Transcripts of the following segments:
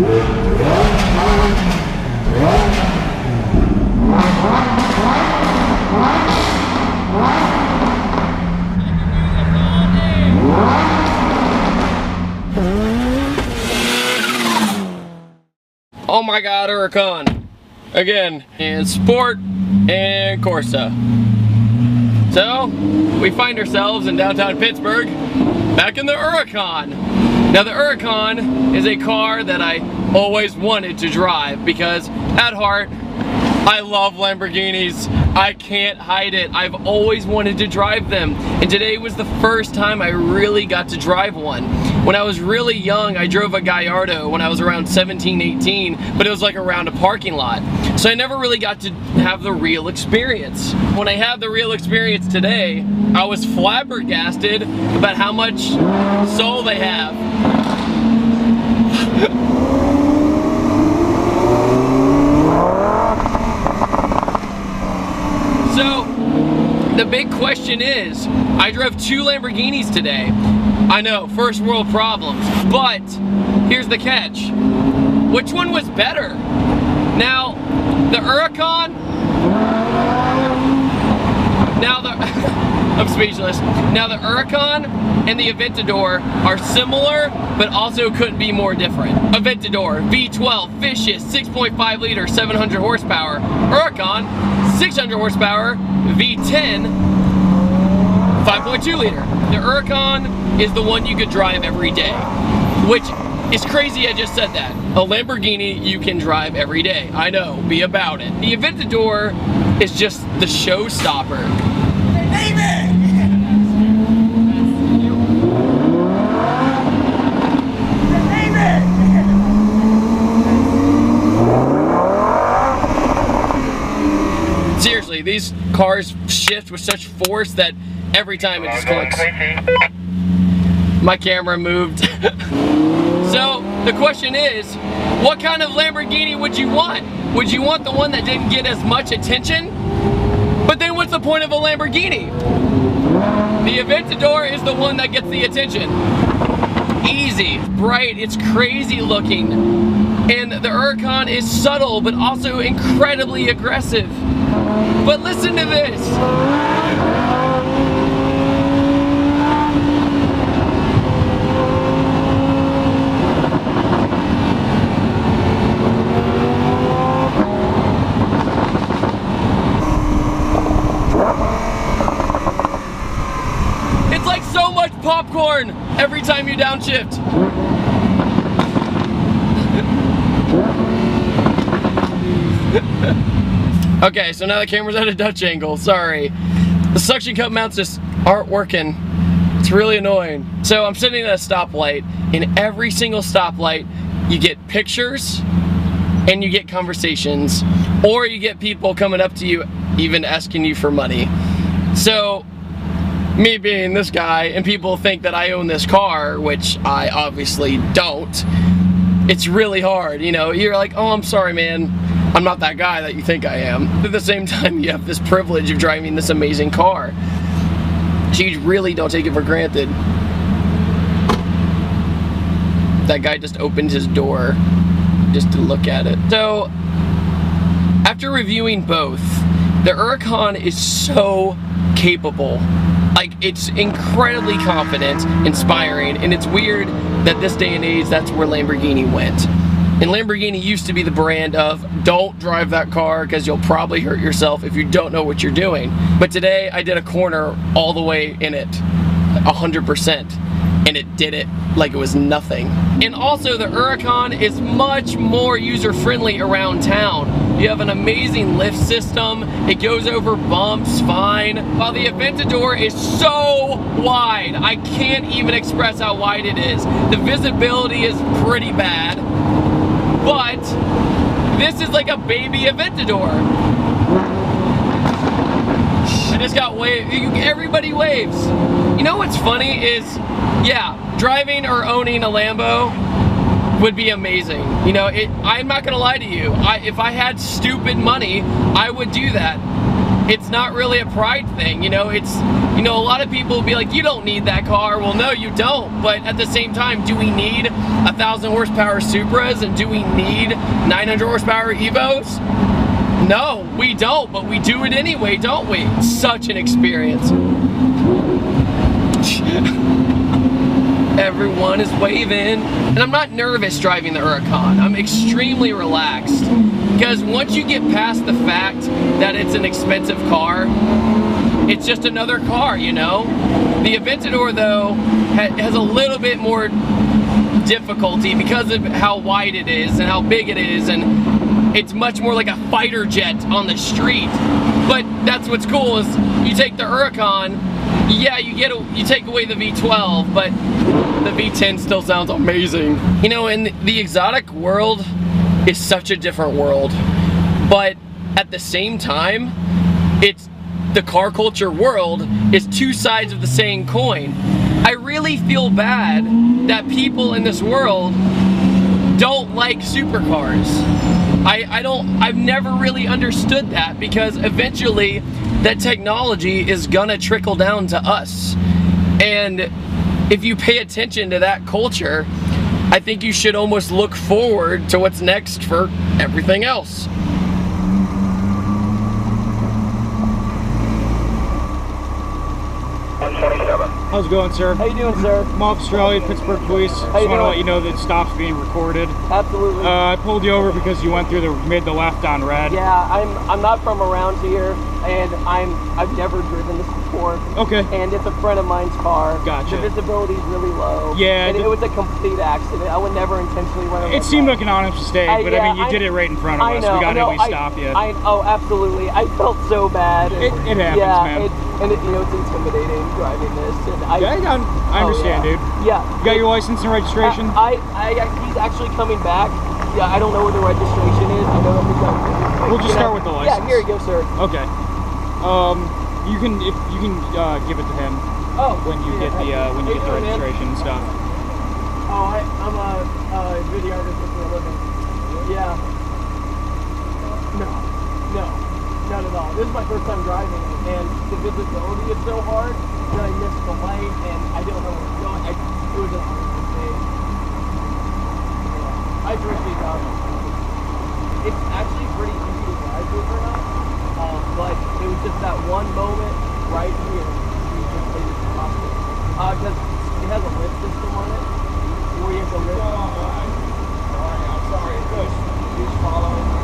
Oh my God, Huracan. Again, and Sport and Corsa. So, we find ourselves in downtown Pittsburgh, back in the Huracan. Now the Huracan is a car that I always wanted to drive because at heart, I love Lamborghinis. I can't hide it. I've always wanted to drive them. And today was the first time I really got to drive one. When I was really young, I drove a Gallardo when I was around 17, 18, but it was like around a parking lot. So I never really got to have the real experience. When I had the real experience today, I was flabbergasted about how much soul they have. So, the big question is, I drove 2 Lamborghinis today. I know, first world problems, but here's the catch. Which one was better? Now, the Huracan, I'm speechless. Now the Huracan and the Aventador are similar, but also couldn't be more different. Aventador, V12, vicious, 6.5 liter, 700 horsepower. Huracan, 600 horsepower, V10, 5.2 liter. The Huracan is the one you could drive every day, which is crazy I just said that. A Lamborghini you can drive every day. I know, be about it. The Aventador is just the showstopper. Seriously, these cars shift with such force that every time it just clicks. My camera moved. So, the question is, what kind of Lamborghini would you want? Would you want the one that didn't get as much attention? But then what's the point of a Lamborghini? The Aventador is the one that gets the attention. Easy, bright, it's crazy looking. And the Huracan is subtle, but also incredibly aggressive. But listen to this. It's like so much popcorn every time you downshift. Okay, so now the camera's at a Dutch angle, sorry. The suction cup mounts just aren't working. It's really annoying. So I'm sitting at a stoplight. In every single stoplight, you get pictures and you get conversations, or you get people coming up to you even asking you for money. So, me being this guy, and people think that I own this car, which I obviously don't, it's really hard, you know? You're like, oh, I'm sorry, man. I'm not that guy that you think I am. At the same time, you have this privilege of driving this amazing car. So you really don't take it for granted. That guy just opened his door just to look at it. So, after reviewing both, the Huracan is so capable. Like, it's incredibly confident, inspiring, and it's weird that this day and age, that's where Lamborghini went. And Lamborghini used to be the brand of, don't drive that car because you'll probably hurt yourself if you don't know what you're doing. But today, I did a corner all the way in it, 100%. And it did it like it was nothing. And also, the Huracan is much more user-friendly around town. You have an amazing lift system. It goes over bumps fine. While the Aventador is so wide, I can't even express how wide it is. The visibility is pretty bad, but this is like a baby Aventador. I just got waved. Everybody waves. You know what's funny is, yeah, driving or owning a Lambo would be amazing. You know, I'm not gonna lie to you. If I had stupid money, I would do that. it's not really a pride thing, you know. It's, you know, a lot of people will be like, you don't need that car. Well, no, you don't. But at the same time, do we need 1,000 horsepower Supras, and do we need 900 horsepower Evos? No, we don't, but we do it anyway, don't we? Such an experience. Everyone is waving. And I'm not nervous driving the Huracan. I'm extremely relaxed. Because once you get past the fact that it's an expensive car, it's just another car, you know? The Aventador, though, has a little bit more difficulty because of how wide it is and how big it is, and it's much more like a fighter jet on the street. But that's what's cool is you take the Huracan, yeah, you take away the V12, but the V10 still sounds amazing. You know, and the exotic world is such a different world, but at the same time, it's the car culture world is two sides of the same coin. I really feel bad that people in this world don't like supercars. I've never really understood that, because eventually that technology is gonna trickle down to us. And if you pay attention to that culture, I think you should almost look forward to what's next for everything else. How's it going, sir? How you doing, sir? I'm Australia, Pittsburgh Police. Just want to let you know that stop's being recorded. Absolutely. I pulled you over because you went through made the left on red. Yeah, I'm not from around here, and I've never driven this before. Okay. And it's a friend of mine's car. Gotcha. The visibility is really low. Yeah. And it was a complete accident. I would never intentionally run over. It seemed like an honest mistake, but I mean, you did it right in front of us. We got to at least stop you. Oh, absolutely. I felt so bad. It happens, man. And you know, it's intimidating driving this. And I understand, dude. Yeah. You got your license and registration? He's actually coming back. Yeah, I don't know what the registration is. I know that the government. We'll just start with the license. Yeah, here you go, sir. Okay. You can give it to him. Oh. When you get the registration and stuff. Oh, I'm a videographer for a living. Yeah. No, not at all. This is my first time driving, and the visibility is so hard that I missed the light, and I don't know where it's going. It was an honest mistake. Yeah. I appreciate that. It's actually pretty easy to drive with or not, but it was just that one moment right here we just made it possible. Because it has a lift system on it, where you have to lift. I'm sorry. He's following me.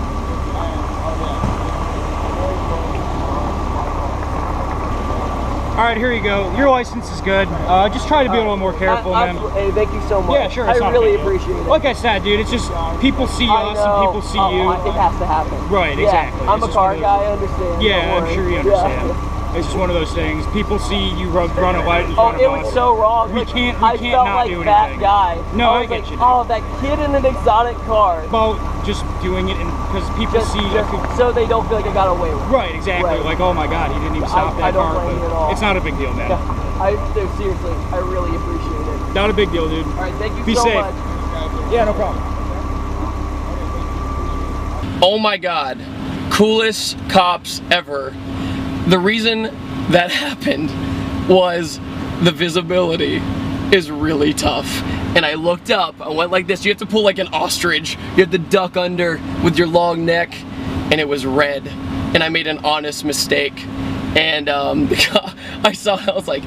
Alright, here you go. Your license is good. Just try to be a little more careful, man. Hey, thank you so much. Yeah, sure. I really appreciate it. Like I said, dude, it's just people see us and people see you. It has to happen. Right, exactly. I'm a car guy, I understand. Yeah, I'm sure you understand. Yeah. It's just one of those things. People see you run a light in front of us. It was so wrong. We can't not like do anything. That guy. No, I get you. Oh, that kid in an exotic car. Well, just doing it because people see. So they don't feel like I got away with it. Right, exactly. Right. Like, oh my God, he didn't even stop that car. I don't blame you at all. It's not a big deal, man. Seriously, I really appreciate it. Not a big deal, dude. All right, thank you Be so safe. much. Yeah, no problem. Oh my God, coolest cops ever. The reason that happened was the visibility is really tough. And I looked up, I went like this. You have to pull like an ostrich. You have to duck under with your long neck, and it was red. And I made an honest mistake. And I saw it, I was like,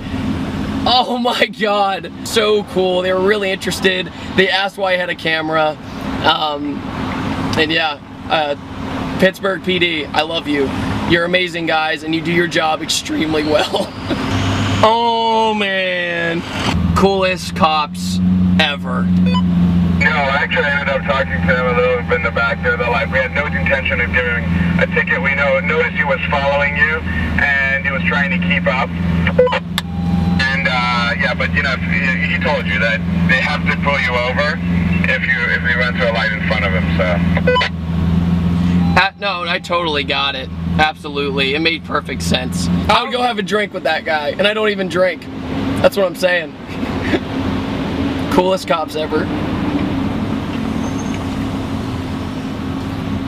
oh my God, so cool. They were really interested. They asked why I had a camera. And yeah, Pittsburgh PD, I love you. You're amazing guys, and you do your job extremely well. Oh man, coolest cops ever. No, actually I ended up talking to them a little bit in the back there. They're like, we had no intention of giving a ticket. We noticed he was following you, and he was trying to keep up. And yeah, but you know, he told you that they have to pull you over if you run to a light in front of him, so. No, I totally got it. Absolutely, it made perfect sense. I would go have a drink with that guy, and I don't even drink. That's what I'm saying. Coolest cops ever.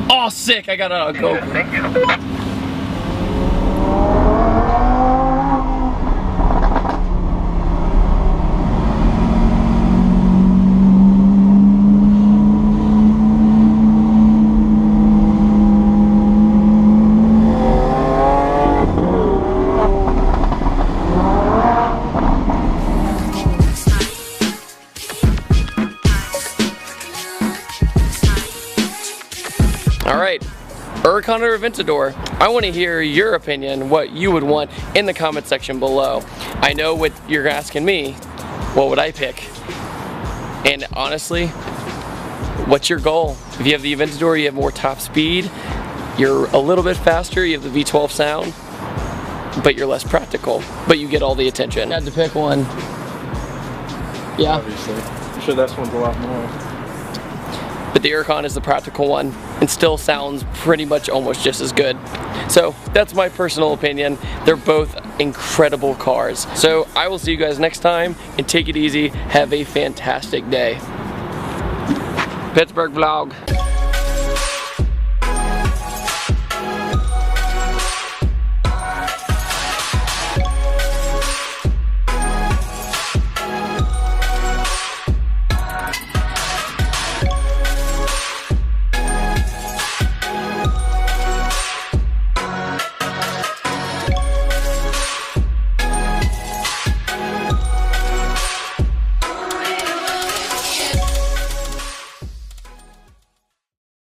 Oh, sick! I got a GoPro. Alright, Huracan or Aventador? I want to hear your opinion, what you would want in the comment section below. I know what you're asking me, what would I pick? And honestly, what's your goal? If you have the Aventador, you have more top speed, you're a little bit faster, you have the V12 sound, but you're less practical, but you get all the attention. I had to pick one. Yeah. Obviously. I'm sure this one's a lot more. But the Huracan is the practical one and still sounds pretty much almost just as good. So that's my personal opinion. They're both incredible cars. So I will see you guys next time, and take it easy. Have a fantastic day. Pittsburgh vlog.